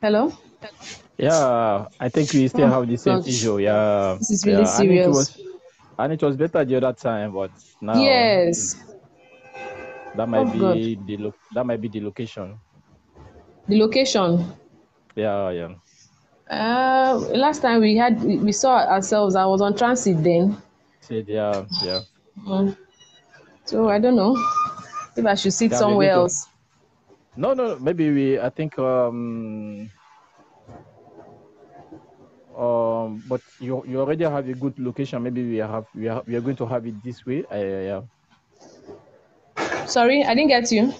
Hello? Yeah, I think we still Oh, have the same gosh. issue. Yeah, This is really yeah, serious. and it was better the other time, but now Yes. that Oh, might God. be that might be the location. The location. Yeah, yeah. Last time we saw ourselves, I was on transit then. Said yeah, yeah, Mm. So yeah. I don't know if I should sit Yeah, we're somewhere going to. else. No, no, maybe we. I think but you already have a good location. Maybe we are going to have it this way. Yeah. Sorry, I didn't get you.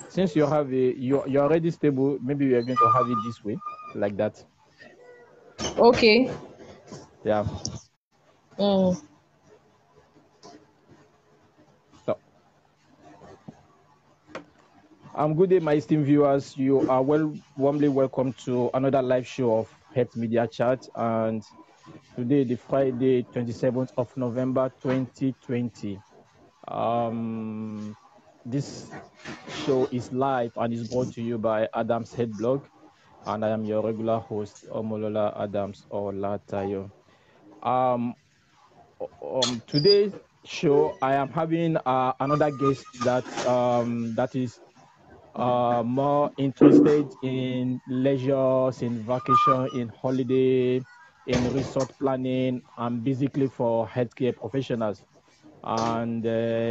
Since you're already stable, maybe we are going to have it this way, like that. Okay. Yeah. Mm. So good day, my esteemed viewers. You are warmly welcome to another live show of Health Media Chat. And today, the Friday, 27th of November, 2020. This show is live and is brought to you by Adams Head Blog. And I am your regular host, Omolola Adams Olatayo. Today's show, I am having another guest that is more interested in leisures, in vacation, in holiday, in resort planning, and basically for healthcare professionals, and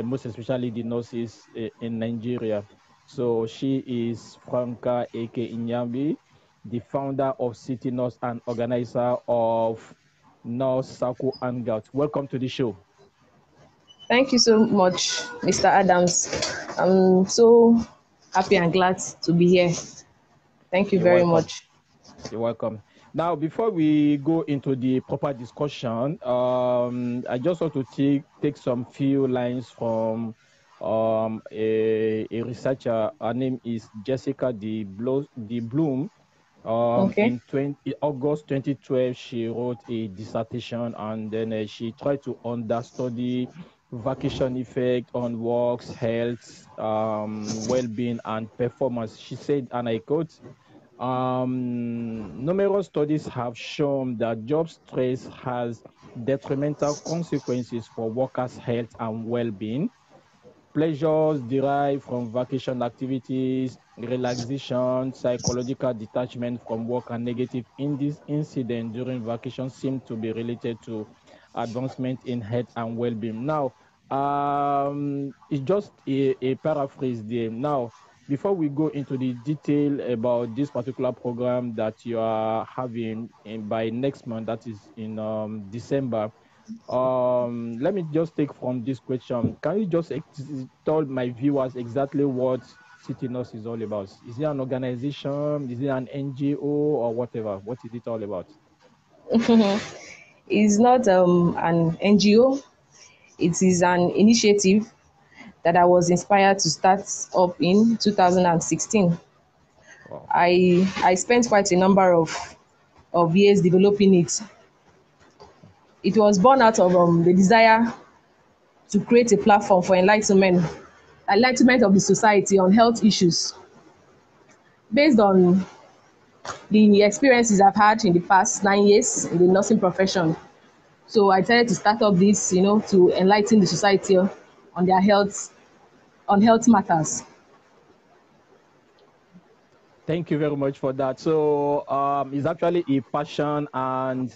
most especially the nurses in Nigeria. So she is Franca Eke Inyambi, the founder of City Nurse and organizer of Nurse Sako Hangout. Welcome to the show. Thank you so much, Mr. Adams. I'm so happy and glad to be here. Thank you You're very welcome. much. You're welcome. Now, before we go into the proper discussion, I just want to take some few lines from a researcher. Her name is Jessica De Bloom. Okay. In August 2012, she wrote a dissertation, and then she tried to understudy vacation effect on works, health, well-being, and performance. She said, and I quote, numerous studies have shown that job stress has detrimental consequences for workers' health and well-being. Pleasures derived from vacation activities, relaxation, psychological detachment from work, and negative incident during vacation seem to be related to advancement in health and well-being. Now, it's just a paraphrase there. Now, before we go into the detail about this particular program that you are having by next month, that is in December, let me just take from this question. Can you just tell my viewers exactly what City Nurse is all about? Is it an organization? Is it an NGO or whatever? What is it all about? It's not an NGO, it is an initiative that I was inspired to start up in 2016. Wow. I spent quite a number of years developing it. It was born out of the desire to create a platform for enlightenment of the society on health issues based on the experiences I've had in the past 9 years in the nursing profession. So I decided to start up this, to enlighten the society on their health matters. Thank you very much for that. So it's actually a passion and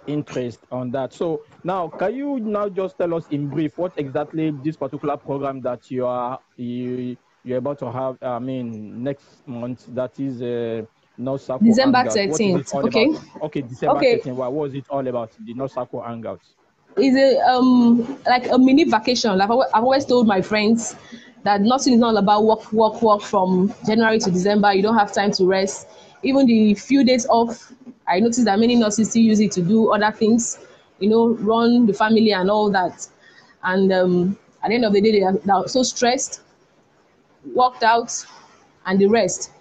interest on that. So now, can you now just tell us in brief what exactly this particular program that you're about to have? I mean, next month, that is Nosako December Hangout. What is it 13th. all Okay. about? Okay, December Okay. 13th. What was it all about? The Nosako Hangout. It's like a mini vacation. Like I've always told my friends that nothing is not about work, work, work from January to December. You don't have time to rest. Even the few days off, I noticed that many nurses still use it to do other things, run the family and all that. And at the end of the day, they are so stressed, worked out, and the rest.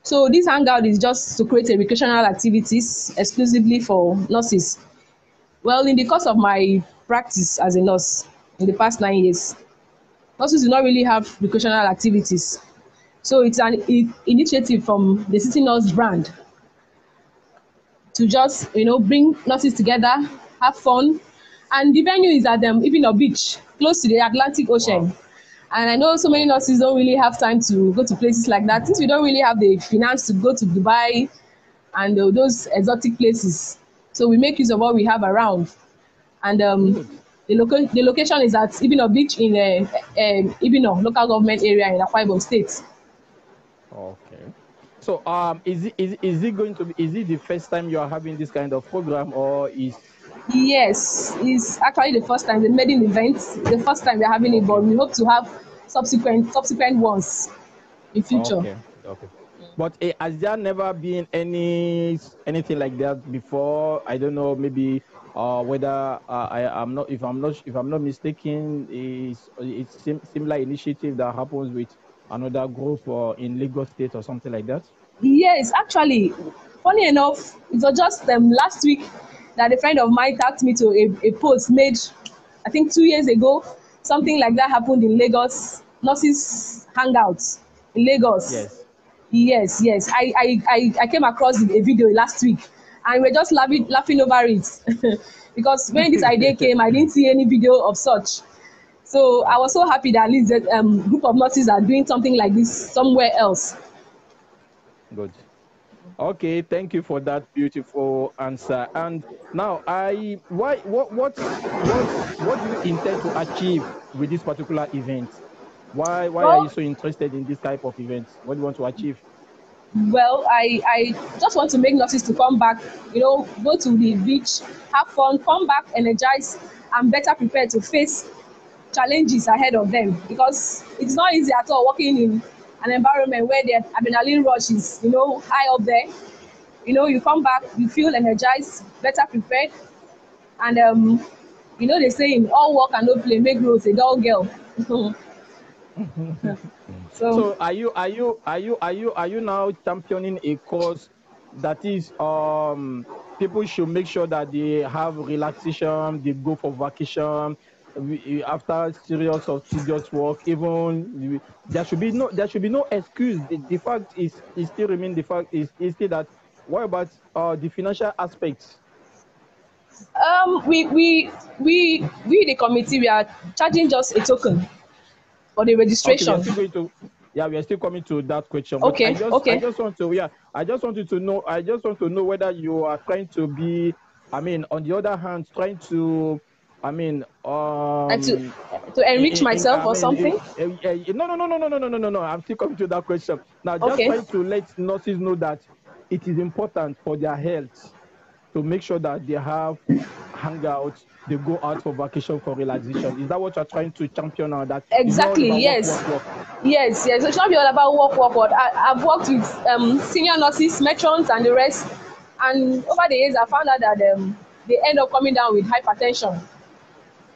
So this hangout is just to create a recreational activities exclusively for nurses. Well, in the course of my practice as a nurse in the past 9 years, nurses do not really have recreational activities. So it's an initiative from the City Nurse brand to just, bring nurses together, have fun. And the venue is at Ibino Beach, close to the Atlantic Ocean. Wow. And I know so many nurses don't really have time to go to places like that, since we don't really have the finance to go to Dubai and those exotic places. So we make use of what we have around. And Good. the location is at Ibino Beach in Ibino local government area in Akwa Ibom State. Okay. So, is it going to be, is it the first time you are having this kind of program, or is... Yes, it's actually the first time, the maiden event, the first time we're having it, but we hope to have subsequent ones in future. Okay, okay. But has there never been anything like that before? I don't know, maybe whether I'm not, if I'm not mistaken, it's similar initiative that happens with another group in Lagos State or something like that. Yes, actually, funny enough, it was just last week that a friend of mine tagged me to a post made, I think 2 years ago. Something like that happened in Lagos, nurses hangouts in Lagos. Yes. Yes. I came across a video last week, and we're just laughing over it because when this idea came, I didn't see any video of such. So I was so happy that at least that group of nurses are doing something like this somewhere else. Good. Okay, thank you for that beautiful answer. And now, what do you intend to achieve with this particular event? Why are you so interested in this type of events? What do you want to achieve? Well, I just want to make nurses to come back, go to the beach, have fun, come back energized and better prepared to face challenges ahead of them, because it's not easy at all working in an environment where the adrenaline rush is, high up there. You come back, you feel energized, better prepared, and they say in all work and no play make Rose a dull girl. So are you now championing a cause that is people should make sure that they have relaxation, they go for vacation after serious or tedious work? Even there should be no excuse. The fact is still remain, the fact is still that, what about the financial aspects? We the committee, we are charging just a token for the registration. Okay, we are still coming to that question. Okay. I just want to know whether you are trying to be, on the other hand, trying to, and to enrich myself or something. No. I'm still coming to that question. Now, just trying to let nurses know that it is important for their health to make sure that they have hangouts, they go out for vacation, for relaxation. Is that what you're trying to champion now? That exactly, yes. Work. Yes. It should not be all about work. I've worked with senior nurses, matrons, and the rest. And over the years, I found out that they end up coming down with hypertension.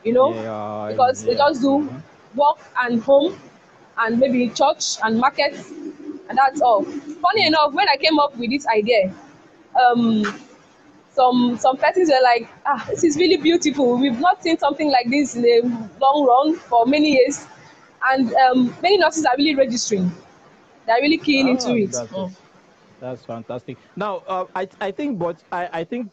Because they just do work and home and maybe church and market, and that's all. Funny enough, when I came up with this idea, some persons were like, this is really beautiful. We've not seen something like this in a long run for many years. And many nurses are really registering. They're really keen into it. That's fantastic. Now, I think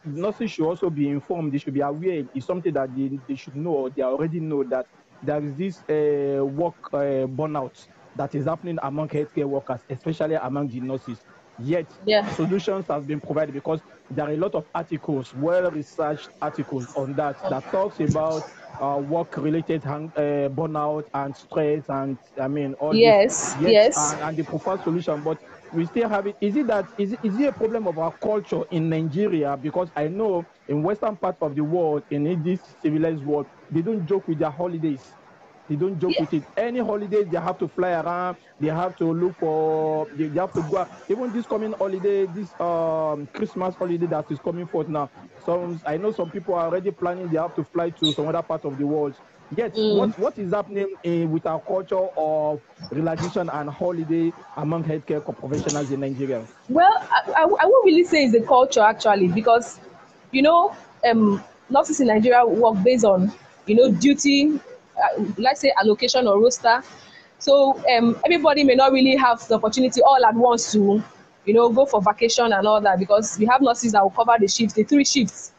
nurses should also be informed. They should be aware. It's something that they should know, or they already know, that there is this work burnout that is happening among healthcare workers, especially among the nurses. Yet, solutions have been provided, because there are a lot of articles, well-researched articles on that talks about work-related burnout and stress, and all this. Yes. And the preferred solution, but we still have it. Is it a problem of our culture in Nigeria? Because I know in Western part of the world, in this civilized world, they don't joke with their holidays. They don't joke with it. Any holidays, they have to fly around. They have to look for. They have to go out. Even this coming holiday, this Christmas holiday that is coming forth now. I know some people are already planning. They have to fly to some other part of the world. Yet, what is happening with our culture of relaxation and holiday among healthcare professionals in Nigeria? Well, I won't really say it's a culture, actually, because nurses in Nigeria work based on duty. Let's say allocation or roster. So everybody may not really have the opportunity all at once to go for vacation and all that, because we have nurses that will cover the shifts, the 3 shifts.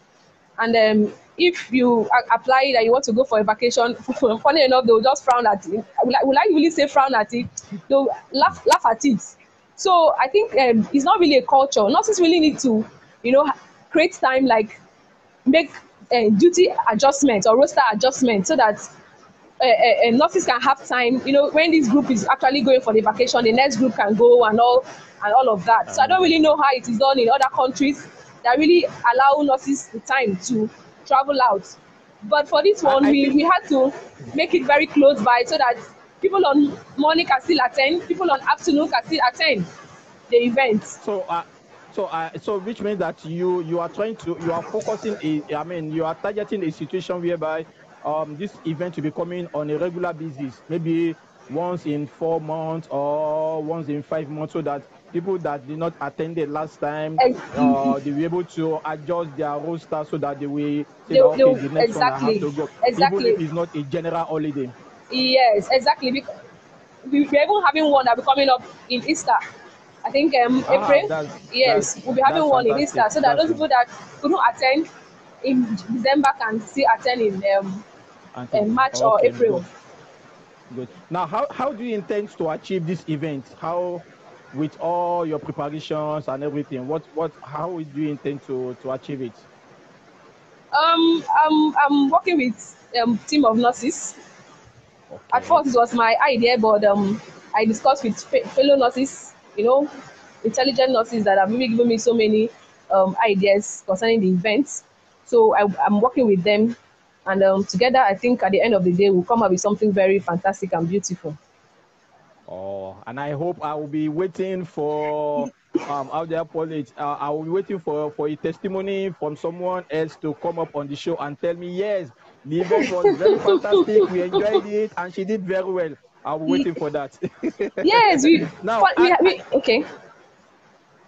And if you apply that you want to go for a vacation, funny enough, they'll just frown at it. Will I really say frown at it? They'll laugh at it. So I think it's not really a culture. Nurses really need to, create time, like make duty adjustment or roster adjustment, so that nurses can have time. When this group is actually going for the vacation, the next group can go and all of that. So I don't really know how it is done in other countries that really allow nurses the time to travel out. But for this one, we had to make it very close by, so that people on morning can still attend, people on afternoon can still attend the event. So which means that you are focusing you are targeting a situation whereby this event will be coming on a regular basis, maybe once in 4 months or once in 5 months, so that people that did not attend it last time, they'll be able to adjust their roster, so that they will say, okay, the next one I have to go. Exactly. Even if it's not a general holiday. Yes, exactly. Because we're even having one that will be coming up in Easter. I think April. Yes, we'll be having one in Easter, so that those people that couldn't attend in December can still attend in March or April. Good. Now, how do you intend to achieve this event? How, with all your preparations and everything, how do you intend to achieve it? I'm working with team of nurses. Okay. At first, it was my idea, but I discussed with fellow nurses, intelligent nurses that have really given me so many ideas concerning the events. So I'm working with them, and together, I think at the end of the day, we'll come up with something very fantastic and beautiful. Oh, and I hope I will be waiting for out there, college. I will be waiting for a testimony from someone else to come up on the show and tell me, yes, the event was very fantastic. We enjoyed it, and she did very well. I'll be waiting for that. Yes, okay.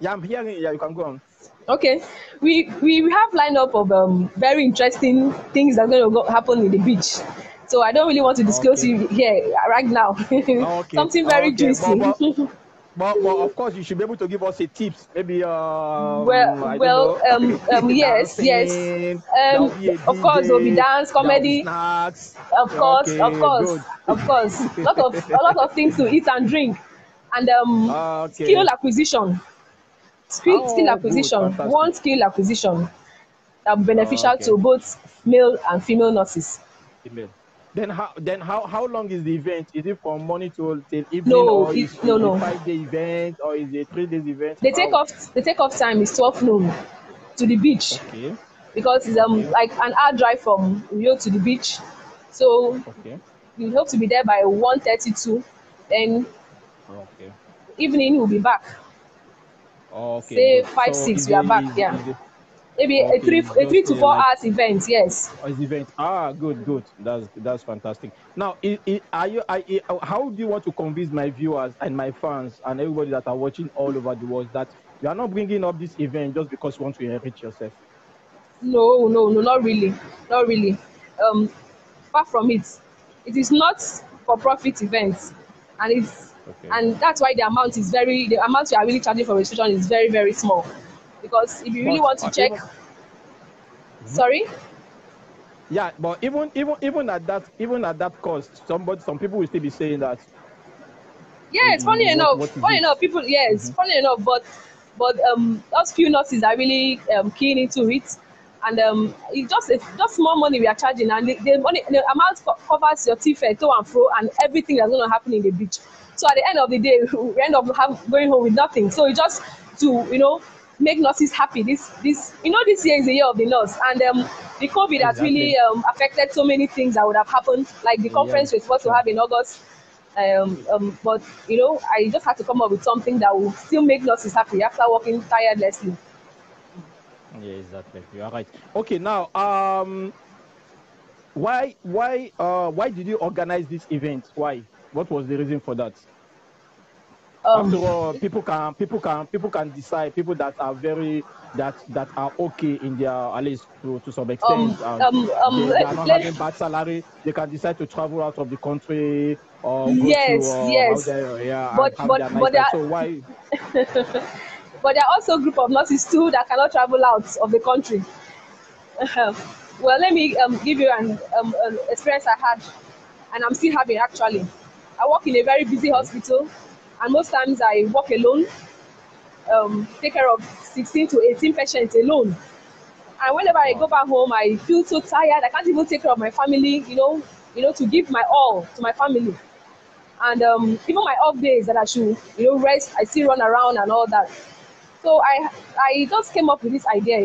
Yeah, I'm hearing. Yeah, you can go on. Okay, we have lineup of very interesting things that are going to happen in the beach. So I don't really want to disclose you here right now. Something very juicy. But of course, you should be able to give us a tips. Maybe yes. Of course, there'll be dance, comedy. Snacks. Of course. A lot of things to eat and drink, and skill acquisition. Skill acquisition. One skill acquisition that beneficial to both male and female nurses. Then how long is the event? Is it from morning till evening? No, it's a 5-day event, or is it a 3 days event? The takeoff time is 12 noon to the beach. Okay. Because it's like an hour drive from Rio to the beach. So we hope to be there by 1:32. Then evening we'll be back. Say 5, 6 we are back. Maybe a 3 to 4 hours event. Yes. Event. Good. That's fantastic. Now, how do you want to convince my viewers and my fans and everybody that are watching all over the world that you are not bringing up this event just because you want to enrich yourself? No, not really. Far from it. It is not for profit events, and and that's why the amount we are really charging for registration is very, very small. Because if you really want to check, sorry. Yeah, but even at that cost, some people will still be saying that. Yeah, it's funny enough. People. Yes, funny enough. But those few nurses are really keen into it, and it's just more money we are charging, and the amount covers your tea fare to and fro and everything that's going to happen in the beach. So at the end of the day, we end up going home with nothing. So it's just to make nurses happy. This year is the year of the nurse, and the COVID has really affected so many things that would have happened, like the conference we're supposed to have in August. But I just had to come up with something that will still make nurses happy after working tirelessly. Yeah, exactly. You are right. Okay, now why did you organize this event? Why? What was the reason for that? After all, people can decide. People that are that are okay in their, at least to some extent. They are not having bad salary. They can decide to travel out of the country or go yes. to out there, but so why? But there are also a group of nurses too that cannot travel out of the country. Well, let me give you an experience I had, and I'm still having actually. I work in a very busy Okay. hospital, and most times I work alone, take care of 16 to 18 patients alone. And whenever I go Wow. back home, I feel so tired. I can't even take care of my family, to give my all to my family. And even my off days that I should, rest, I still run around and all that. So I just came up with this idea,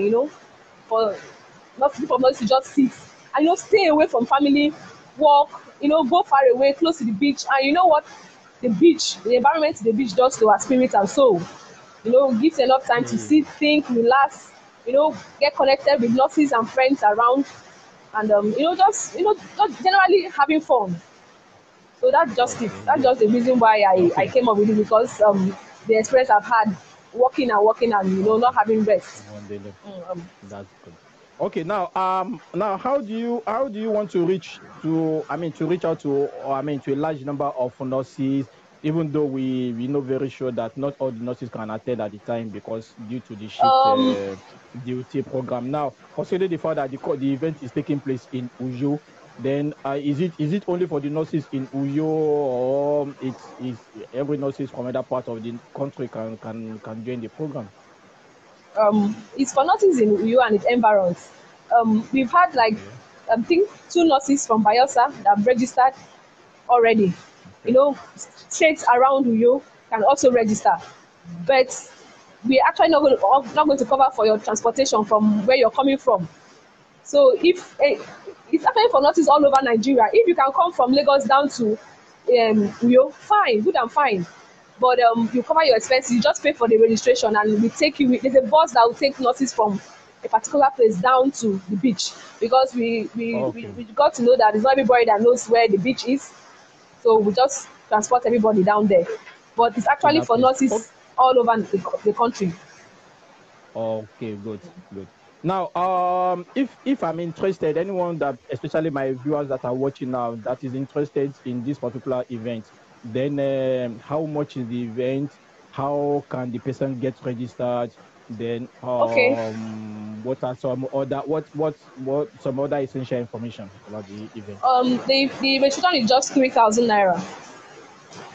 for not for us to just sit and stay away from family, walk, go far away, close to the beach. And you know what? The environment to the beach does to our spirit and soul. Gives enough time to Yeah. sit, think, relax, get connected with nurses and friends around, and just generally having fun. So that's just it. Okay. That's Good. just the reason why I Okay. came up with it, because the experience I've had working and not having rest. One day left. Um, That's good. Okay, now how do you want to reach to to reach out to, or to a large number of nurses, even though we know very sure that not all the nurses can attend at the time because due to the shift um, duty program. Now, considering the fact that the event is taking place in Uyo, then is it only for the nurses in Uyo, or it's is every nurses from other part of the country can join the program? it's for nurses in Uyo and its environs. We've had like Okay. I think two nurses from Bayelsa that have registered already. You Okay. know, states around Uyo can also register, but we're actually not going to cover for your transportation from where you're coming from. So if it's happening for nurses all over Nigeria, if you can come from Lagos down to Uyo, fine, good and fine. But you cover your expenses, you just pay for the registration, and we take you. There's a bus that will take nurses from a particular place down to the beach, because Okay. we got to know that it's not everybody that knows where the beach is. So we just transport everybody down there. But it's To actually that for place. nurses all over the country. Okay, good, good. Now, if I'm interested, anyone that, especially my viewers that are watching now, that is interested in this particular event, then how much is the event? How can the person get registered? Then, Okay. what are some other what some other essential information about the event? The registration is just 3,000 naira.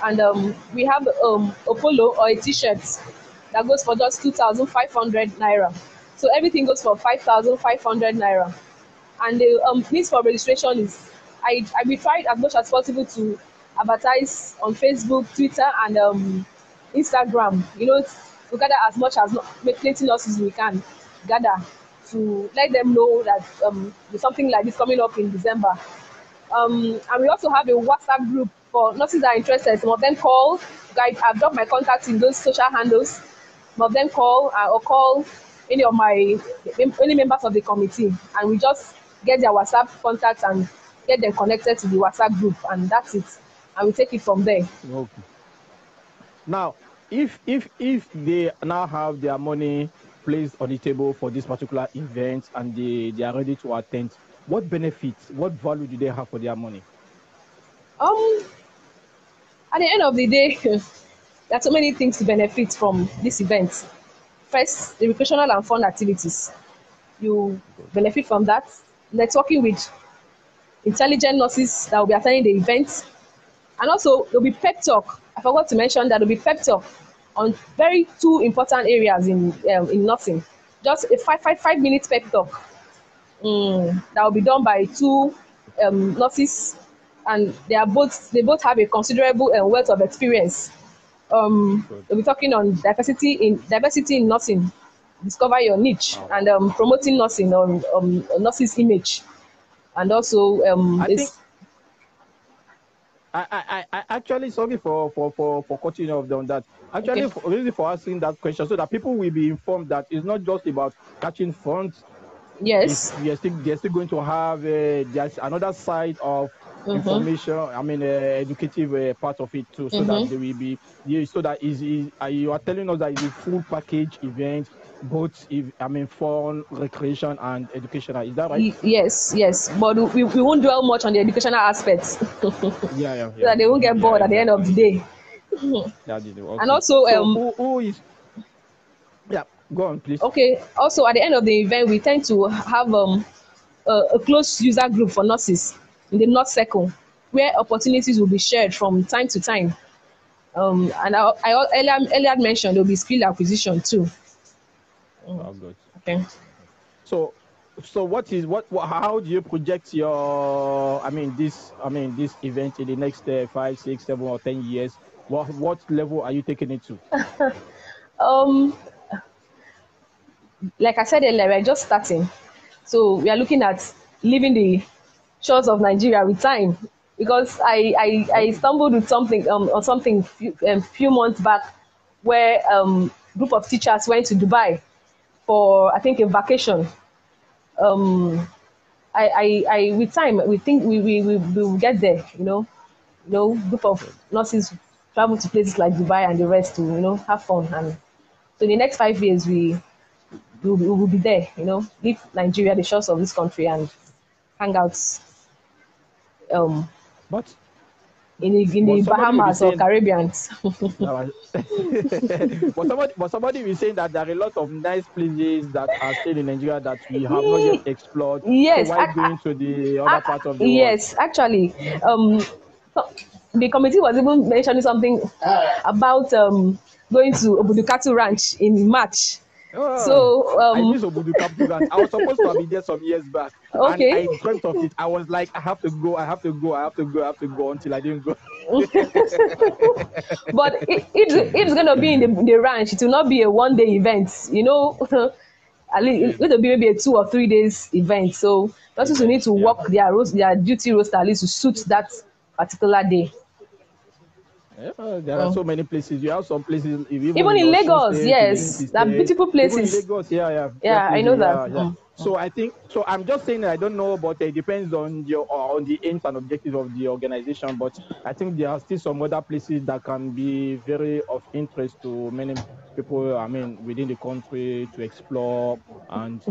And we have a polo or a t-shirt that goes for just 2,500 naira. So everything goes for 5,500 naira. And the means for registration is, I will try as much as possible to advertise on Facebook, Twitter, and Instagram. To gather as much as plenty nurses we can gather, to let them know that there's something like this coming up in December. And we also have a WhatsApp group for nurses that are interested. Some of them call. I've dropped my contacts in those social handles. Some of them call, or call any members of the committee, and we just get their WhatsApp contacts and get them connected to the WhatsApp group, and that's it. And we take it from there. Okay. Now, if they now have their money placed on the table for this particular event and they are ready to attend, what benefits, what value do they have for their money? Um, at the end of the day, there are so many things to benefit from this event. First, the recreational and fun activities. You Good. benefit from that. Networking with intelligent nurses that will be attending the event. And also, there'll be pep talk. I forgot to mention that there'll be pep talk on very two important areas in nursing. Just a 5 minutes pep talk that will be done by two nurses, and they both have a considerable wealth of experience. Good. We'll be talking on diversity in nursing, discover your niche, Wow. and promoting nursing on nurses' image, and also I think is I actually, sorry for cutting you off on that. okay. Actually, really for asking that question so that people will be informed that it's not just about catching funds. It's Yes. they're still going to have there's another side of Mm-hmm. information. Educative part of it too, so that Mm-hmm. there will be, yeah, so that you are telling us that it's a full package event, both if fun, recreation, and educational. Is that right? Yes, yes, but we won't dwell much on the educational aspects so Yeah, yeah, yeah, that they won't get yeah, bored at the end of the exactly. day. That is And okay. also, So who is Yeah, go on, please. Okay. Also, at the end of the event, we tend to have a close user group for nurses in the nurse circle, where opportunities will be shared from time to time. And earlier mentioned there will be skill acquisition too. Oh, good. Okay. So, so how do you project your, this event in the next 5, 6, 7, or 10 years? What level are you taking it to? Um, like I said earlier, we're just starting. So we are looking at leaving the shores of Nigeria with time, because I Okay. stumbled with something or something few months back, where group of teachers went to Dubai for, I think, a vacation. Um, I with time we think we will get there. Group of Good. nurses travel to places like Dubai and the rest to have fun. And so in the next 5 years we will be there. Leave Nigeria, the shores of this country, and hang out um But in the somebody will be Bahamas or saying, Caribbean. uh, but somebody will be saying that there are a lot of nice places that are still in Nigeria that we have not yet explored. So Yes, why going to the other I, part of the world? yes, actually, so the committee was even mentioning something about going to Obudukatu Ranch in March. Oh, So, I miss Obudu Capital Ranch. I was supposed to have been there some years back, and okay, I dreamt of it. I was like, I have to go, I have to go, I have to go, I have to go until I didn't go. but it's going to be in the ranch. It will not be a one-day event. At least it's Okay. going to be maybe a 2 or 3 days event. So nurses will need Event, to yeah. work their duty roster at least to suit that particular day. Yeah, there are Mm. so many places. You have some places, even Even in in Osun Lagos, State, in yes, Ekiti they're State, beautiful even in places. Lagos. Yeah, yeah, Yeah, I know definitely. that. Yeah, yeah. So I think so. I'm just saying that I don't know, but it depends on on the aims and objectives of the organization. But I think there are still some other places that can be very of interest to many people. I mean, within the country to explore, and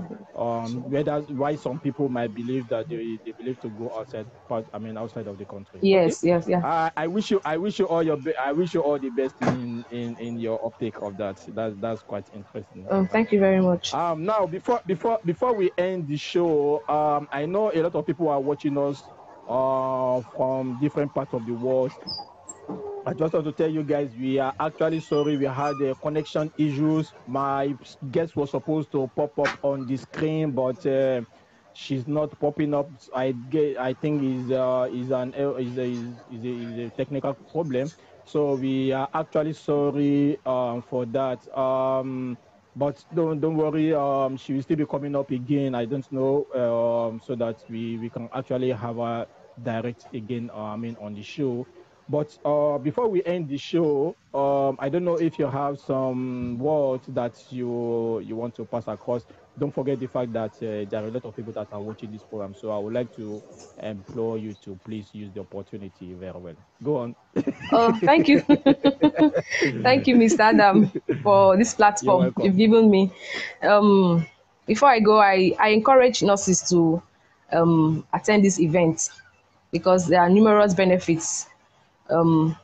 whether why some people might believe that they believe to go outside outside of the country. Okay. Yes, yes, yeah. I wish you all the best in your uptake of that. That's quite interesting. Thank you very much. Now before we end the show, I know a lot of people are watching us from different parts of the world. I just want to tell you guys, we are actually sorry. We had connection issues. My guest was supposed to pop up on the screen, but she's not popping up. I think is a technical problem. So we are actually sorry for that. But don't worry. She will still be coming up again. I don't know. So that we can actually have her direct again. On the show. But before we end the show, I don't know if you have some words that you want to pass across. Don't forget the fact that there are a lot of people that are watching this program. So I would like to implore you to please use the opportunity very well. Go on. Oh, thank you. Thank you, Mr. Adam, for this You're platform welcome. you've given me. Um, Before I go, I encourage nurses to attend this event because there are numerous benefits. Um,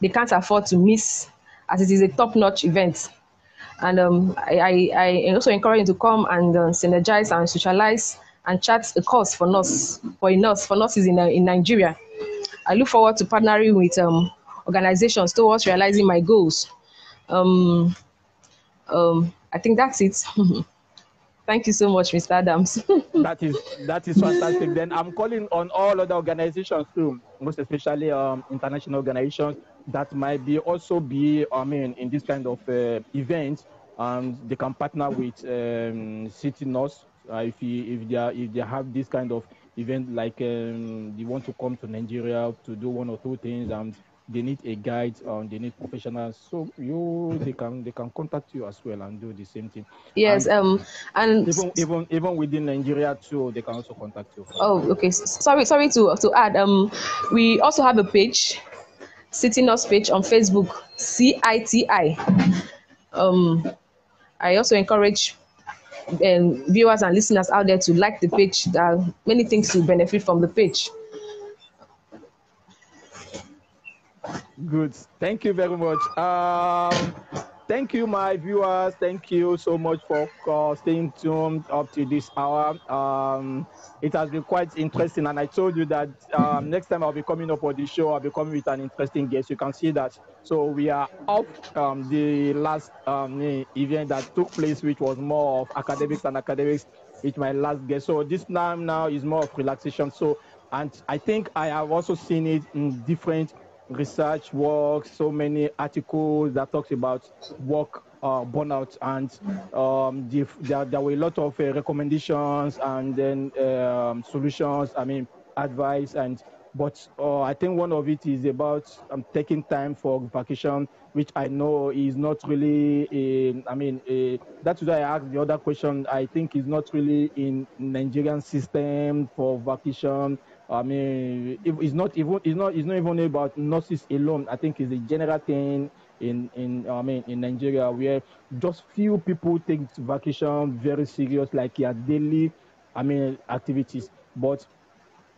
they can't afford to miss, as it is a top-notch event. And I also encourage you to come and synergize and socialize and chat a course for nurses in Nigeria. I look forward to partnering with organizations towards realizing my goals. Um, I think that's it. Thank you so much, Mr. Adams. That is fantastic. Then I'm calling on all other organizations too, most especially international organizations that might be also be in this kind of event, and they can partner with City Nurse if they have this kind of event, like they want to come to Nigeria to do one or two things, and they need a guide, they need professionals. So they can contact you as well and do the same thing. Yes, And and even within Nigeria too, they can also contact you for that. oh, okay. Sorry to add. We also have a page, City Nurse page on Facebook, CITI. I also encourage viewers and listeners out there to like the page. There are many things to benefit from the page. Good. Thank you very much. thank you, my viewers. Thank you so much for staying tuned up to this hour. It has been quite interesting, and I told you that next time I'll be coming up on the show, I'll be coming with an interesting guest. You can see that. So we are off the last event that took place, which was more of academics and academics, with my last guest. So this time now is more of relaxation. So, and I think I have also seen it in different research works, so many articles that talks about work burnout, and there were a lot of recommendations and then solutions. I mean, advice, and but I think one of it is about taking time for vacation, which I know is not really. That's why I asked the other question. I think is not really in Nigerian system for vacation. I mean, it's not even about nurses alone. I think it's a general thing in Nigeria, where just few people take vacation very serious, like your daily, activities. But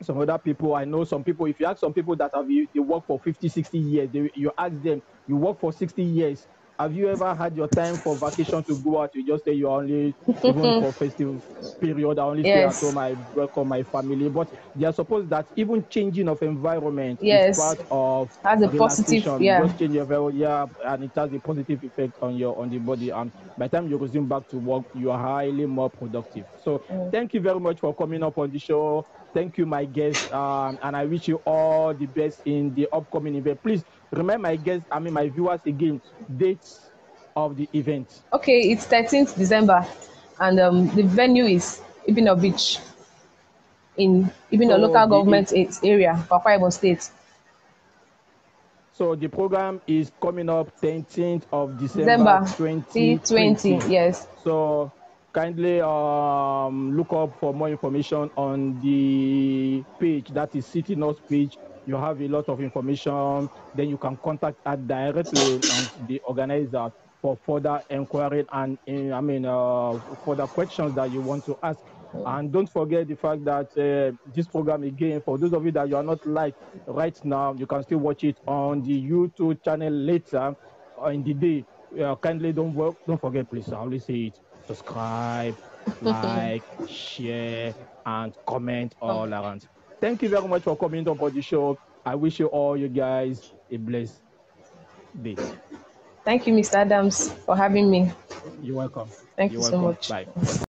some other people, I know some people, if you ask some people that they work for 50, 60 years, you ask them, you work for 60 years, have you ever had your time for vacation to go out? You just say you only, even for festive period, I only stay at Yes. home, I work on my family. But they are supposed that even changing of environment is Yes. part of Has a positive, relaxation. yeah. Just change your environment, yeah, and it has a positive effect on the body. And by the time you resume back to work, you are highly more productive. So thank you very much for coming up on the show. Thank you, my guest, and I wish you all the best in the upcoming event. Please remind my guests, my viewers again, dates of the event. Okay, it's 13th December, and the venue is Ibino Beach in Ibino So local government area, Akwa Ibom State. so the program is coming up 13th of December December 2020, 2020. yes. So kindly look up for more information on the page, that is City North page. You have a lot of information. Then you can contact us directly on the organizer for further inquiry and further questions that you want to ask. And don't forget the fact that this program, again, for those of you that you are not live right now, you can still watch it on the YouTube channel later in the day. Kindly don't forget, please. I always say it: subscribe, like, share, and comment all around. Thank you very much for coming on the show. I wish you all, you guys, a blessed day. Thank you, Mr. Adams, for having me. You're welcome. Thank You're you so welcome. much. Bye.